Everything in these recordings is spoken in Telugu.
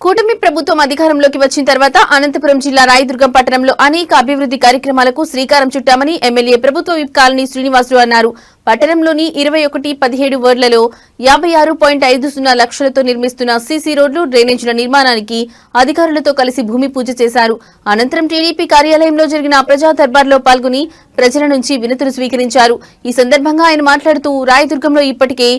కూటమి ప్రభుత్వం అధికారంలోకి వచ్చిన తర్వాత అనంతపురం జిల్లా రాయదుర్గం పట్టణంలో అనేక అభివృద్ధి కార్యక్రమాలకు శ్రీకారం చుట్టామని ఎమ్మెల్యే ప్రభుత్వ విప్ కాలనీ శ్రీనివాసులు అన్నారు. పట్టణంలోని 21-17 వార్డులలో 56.50 లక్షలతో నిర్మిస్తున్న సీసీ రోడ్లు, డ్రైనేజీల నిర్మాణానికి అధికారులతో కలిసి భూమి పూజ చేశారు. అనంతరం టీడీపీ కార్యాలయంలో జరిగిన ప్రజా దర్బార్లో పాల్గొని ప్రజల నుంచి వినతులు స్వీకరించారు. ఈ సందర్భంగా ఆయన మాట్లాడుతూ రాయదుర్గంలో ఇప్పటికే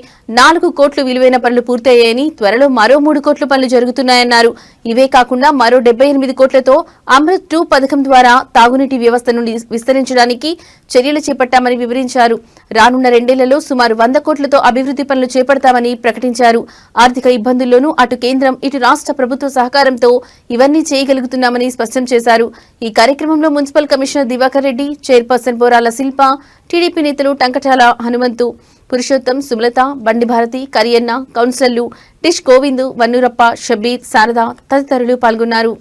4 కోట్ల విలువైన పనులు పూర్తయ్యాయని, త్వరలో మరో 3 కోట్ల పనులు జరుగుతున్నాయన్నారు. ఇవే కాకుండా మరో 78 కోట్లతో అమృత్ 2 పథకం ద్వారా తాగునీటి వ్యవస్థను విస్తరించడానికి చర్యలు చేపట్టామని వివరించారు. రానున్న 2 ఏళ్లలో సుమారు 100 కోట్లతో అభివృద్ధి పనులు చేపడతామని ప్రకటించారు. ఆర్థిక ఇబ్బందుల్లోనూ అటు కేంద్రం ఇటు రాష్ట్ర ప్రభుత్వ సహకారంతో ఇవన్నీ చేయగలుగుతున్నామని స్పష్టం చేశారు. ఈ కార్యక్రమంలో municipal commissioner Diwakar Reddy, chairperson Borala Shilpa, TDP నేతలు టంకటాల హనుమంతు, పురుషోత్తం, సుమలత, బండి భారతి, కరియన్న, కౌన్సిలర్లు డిష్ గోవిందు, వన్నూరప్ప, షబీర్, శారద తదితరులు పాల్గొన్నారు.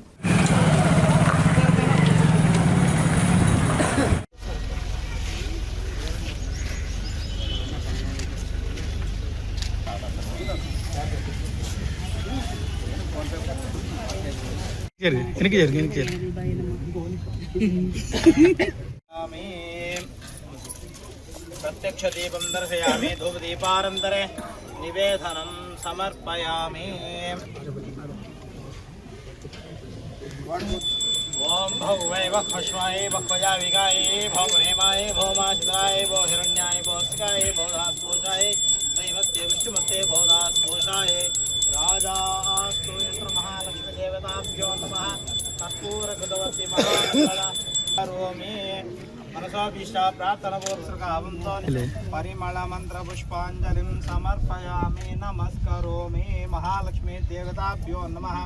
प्रत्यक्ष दीपं दर्शयामि धूपदीपानन्तरे निवेदनं समर्पयामि। ओम भगवै वक्ष्मश्वाय वक्वजा विगाय भौरेमाय भौमाशिताय भो हिरण्याय भौसिकाय भौदास्पोषाय दैवत्य विष्णुमते भौदास्पोषाय राजास्तु यत्र महालक्ष्मी देवताभ्यो नमः कर्पूरगतवती महाकरोमि मनसाभीष्टा प्रार्थनापूर्वकं परिमल मंत्र पुष्पांजलिं समर्पयामि नमस्करोमि महालक्ष्मी देवताभ्यो नमः।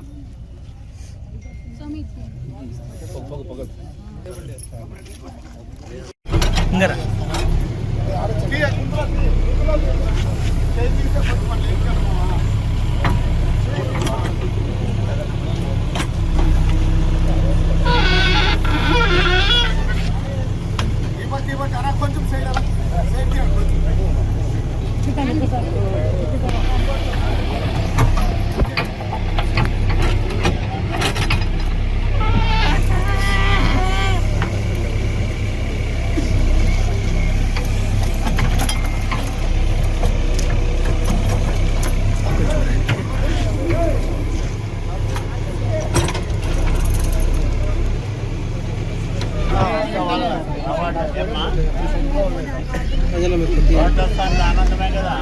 ఆనందమే కదా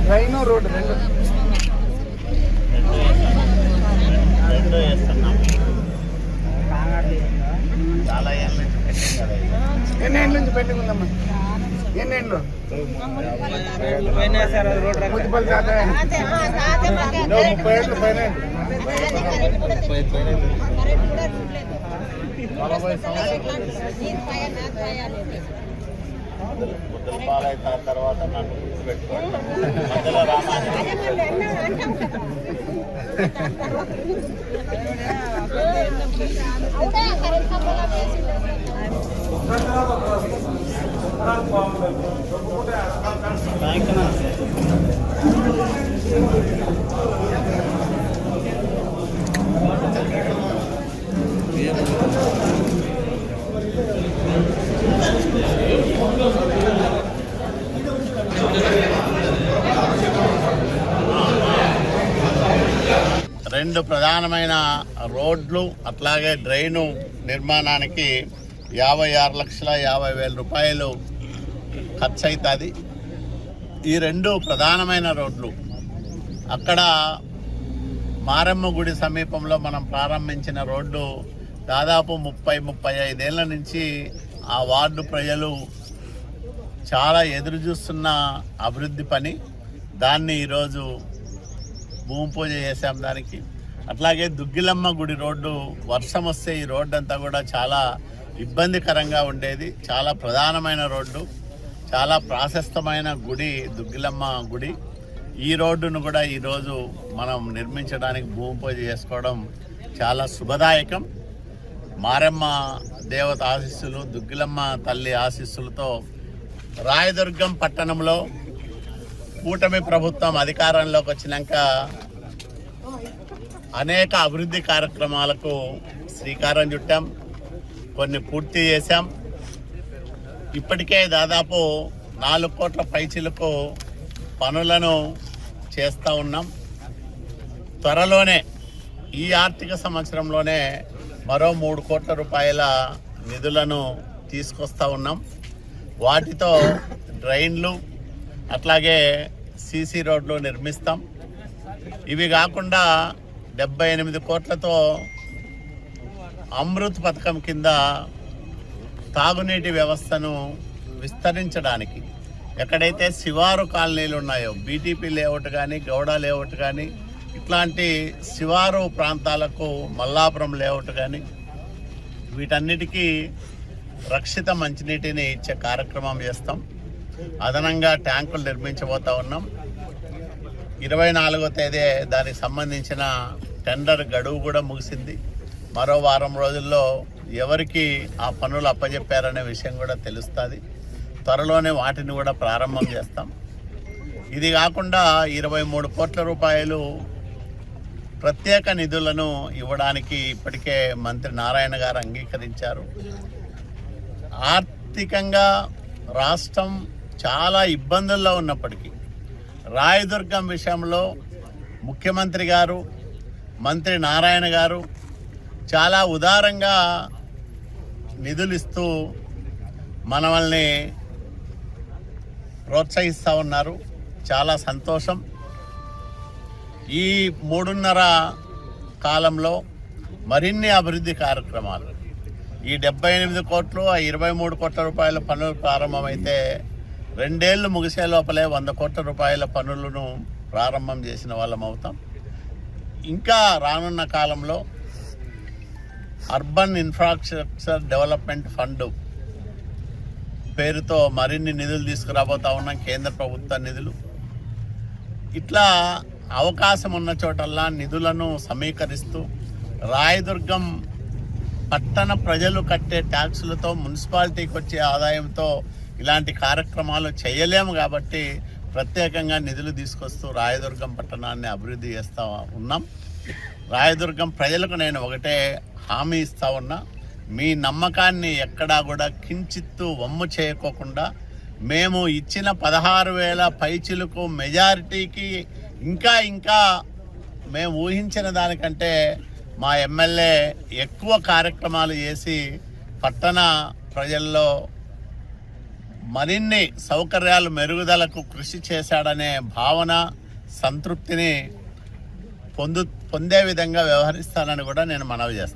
ట్రైన్ రోడ్ రెండు వేస్తున్నాం. చాలా ఏళ్ళ నుంచి పెట్టింది కదా. ఎన్ని ఏళ్ళ నుంచి పెండింగ్ ఉందమ్మా? ఎన్ని ఏళ్ళు? 30 ఏళ్ళు పైన. 40 ముద్దుల పాలైన తర్వాత నాకు గుర్తుపెట్టుకోండి. మధ్యలో రెండు ప్రధానమైన రోడ్లు అట్లాగే డ్రైను నిర్మాణానికి 56,50,000 రూపాయలు ఖర్చు అవుతుంది. ఈ రెండు ప్రధానమైన రోడ్లు అక్కడ మారమ్మ గుడి సమీపంలో మనం ప్రారంభించిన రోడ్డు దాదాపు 30-35 ఏళ్ల నుంచి ఆ వార్డు ప్రజలు చాలా ఎదురు చూస్తున్న అభివృద్ధి పని. దాన్ని ఈరోజు భూమి పూజ చేసాం దానికి. అట్లాగే దుగ్గిలమ్మ గుడి రోడ్డు వర్షం వస్తే ఈ రోడ్డు అంతా కూడా చాలా ఇబ్బందికరంగా ఉండేది. చాలా ప్రధానమైన రోడ్డు, చాలా ప్రాశస్తమైన గుడి దుగ్గిలమ్మ గుడి. ఈ రోడ్డును కూడా ఈరోజు మనం నిర్మించడానికి భూమి పూజ చేసుకోవడం చాలా శుభదాయకం. మారమ్మ దేవత ఆశీస్సులు, దుగ్గిలమ్మ తల్లి ఆశీస్సులతో రాయదుర్గం పట్టణంలో కూటమి ప్రభుత్వం అధికారంలోకి వచ్చినాక అనేక అభివృద్ధి కార్యక్రమాలకు శ్రీకారం చుట్టాం, కొన్ని పూర్తి చేశాం. ఇప్పటికే దాదాపు 4 కోట్ల పైచిలకు పనులను చేస్తూ ఉన్నాం. త్వరలోనే ఈ ఆర్థిక సంవత్సరంలోనే మరో 3 కోట్ల రూపాయల నిధులను తీసుకొస్తా ఉన్నాం. వాటితో డ్రైన్లు అట్లాగే సీసీ రోడ్లు నిర్మిస్తాం. ఇవి కాకుండా 78 కోట్లతో అమృత్ పథకం కింద తాగునీటి వ్యవస్థను విస్తరించడానికి ఎక్కడైతే శివారు కాలనీలు ఉన్నాయో, బీటీపీ లేఅవుట్ కానీ, గౌడ లేఅవుట్ కానీ, ఇట్లాంటి శివారు ప్రాంతాలకు మల్లాపురం లేఅవుట్ కానీ, వీటన్నిటికీ రక్షిత మంచినీటిని ఇచ్చే కార్యక్రమం చేస్తాం. అదనంగా ట్యాంకులు నిర్మించబోతా ఉన్నాం. 24వ తేదీ దానికి సంబంధించిన టెండర్ గడువు కూడా ముగిసింది. మరో వారం రోజుల్లో ఎవరికి ఆ పనులు అప్పచెప్పారనే విషయం కూడా తెలుస్తుంది. త్వరలోనే వాటిని కూడా ప్రారంభం చేస్తాం. ఇది కాకుండా 23 కోట్ల రూపాయలు ప్రత్యేక నిధులను ఇవ్వడానికి ఇప్పటికే మంత్రి నారాయణ గారు అంగీకరించారు. ఆర్థికంగా రాష్ట్రం చాలా ఇబ్బందుల్లో ఉన్నప్పటికీ రాయదుర్గం విషయంలో ముఖ్యమంత్రి గారు, మంత్రి నారాయణ గారు చాలా ఉదారంగా నిధులు ఇస్తూ మనల్ని ప్రోత్సహిస్తూ ఉన్నారు. చాలా సంతోషం. ఈ 3.5 కాలంలో మరిన్ని అభివృద్ధి కార్యక్రమాలు, ఈ 78 కోట్లు, 23 కోట్ల రూపాయల పనులు ప్రారంభమైతే 2 ఏళ్ళు ముగిసే లోపలే 100 కోట్ల రూపాయల పనులను ప్రారంభం చేసిన వాళ్ళం అవుతాం. ఇంకా రానున్న కాలంలో అర్బన్ ఇన్ఫ్రాస్ట్రక్చర్ డెవలప్మెంట్ ఫండ్ పేరుతో మరిన్ని నిధులు తీసుకురాబోతా ఉన్నాం, కేంద్ర ప్రభుత్వ నిధులు. ఇట్లా అవకాశం ఉన్న చోటల్లా నిధులను సమీకరిస్తూ రాయదుర్గం పట్టణ ప్రజలు కట్టే ట్యాక్సులతో, మున్సిపాలిటీకి వచ్చే ఆదాయంతో ఇలాంటి కార్యక్రమాలు చేయలేము కాబట్టి ప్రత్యేకంగా నిధులు తీసుకొస్తూ రాయదుర్గం పట్టణాన్ని అభివృద్ధి చేస్తూ ఉన్నాం. రాయదుర్గం ప్రజలకు నేను ఒకటే హామీ ఇస్తా ఉన్నా, మీ నమ్మకాన్ని ఎక్కడా కూడా కించిత్తు వమ్ము చేయకోకుండా మేము ఇచ్చిన 16,000 పైచిలకు మెజారిటీకి ఇంకా మేము ఊహించిన దానికంటే మా ఎమ్మెల్యే ఎక్కువ కార్యక్రమాలు చేసి పట్టణ ప్రజల్లో మరిన్ని సౌకర్యాలు మెరుగుదలకు కృషి చేశాడనే భావన, సంతృప్తిని పొందే విధంగా వ్యవహరిస్తానని కూడా నేను మనవి చేస్తాను.